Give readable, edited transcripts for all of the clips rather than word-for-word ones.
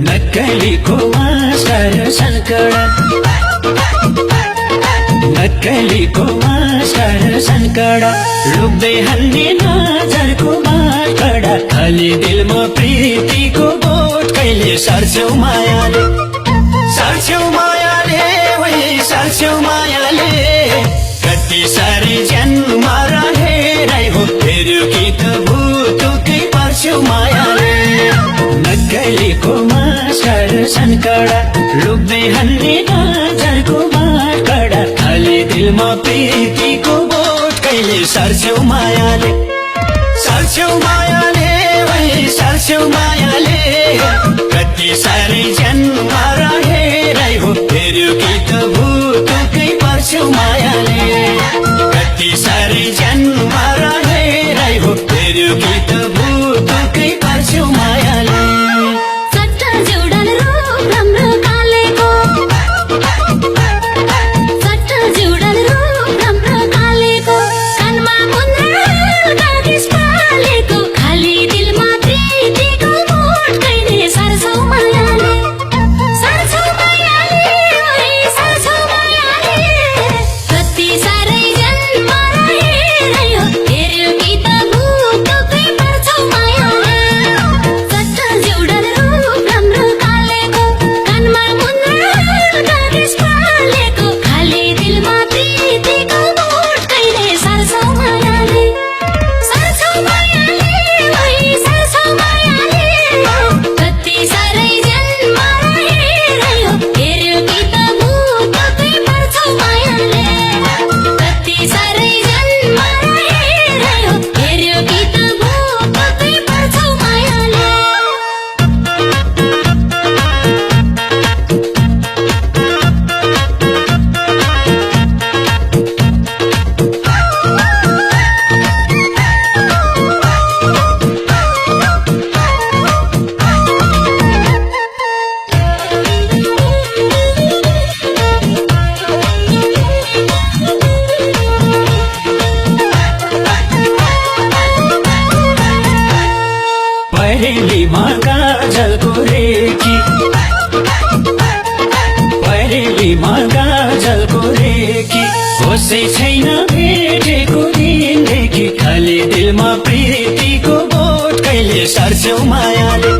नक्कलीको master सनकडा नक्कलीको master सनकडा लुक्दै हान्ने नजरको बाटकडा खाली दिलमा प्रीतिको बोट कहिले सर्छौ मायाले वही सर्छौ मायाले कति सारी जन्म रहेरै हो फेरि कि त भुतुकै पर्छौ मायाले नक्कलीको मास्टर सनकडा लुक्दै हान्ने नजरको बाटकडा खाली दिलमा प्रीतिको बोट कहिले सर्छौ मायाले वही सर्छौ मायाले कति सारी जन्म रहेरै हो फेरि कि त भुतुकै पर्छौ मायाले कति सारी जन्म रहेरै हो फेरि कि त भुतुकै पर्छौ मायाले परेलीमा काजलको रेखी परेलीमा काजलको रेखी होसै छैन भेटेको दिनदेखि खाली दिलमा प्रीतिको बोट कहिले सर्छौ मायाले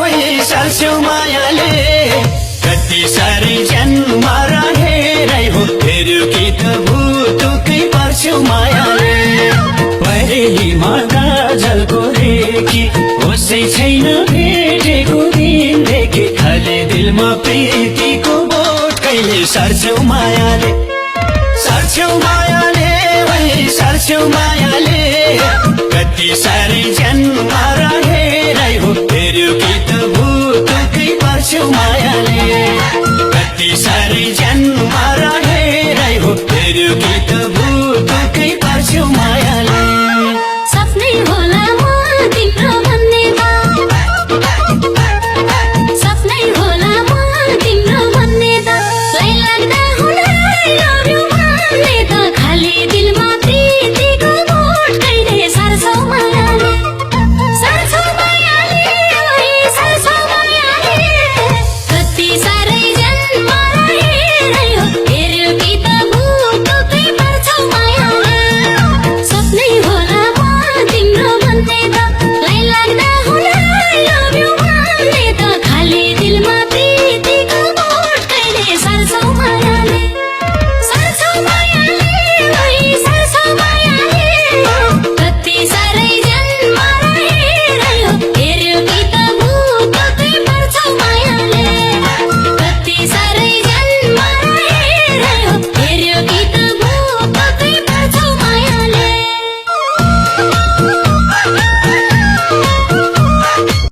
वही सर्छौ मायाले कति सारी जन्म रहेरै हो फेरि कि त भुतुकै पर्छौ मायाले परेलीमा काजलको रेखी होसै छैन भेटेको दिनदेखि खाली दिलमा प्रीतिको बोट कहिले सर्छौ मायाले वही सर्छौ मायाले कति सारी जन्म रहेरै हो फेरि कि त भुतुकै पर्छौ मायाले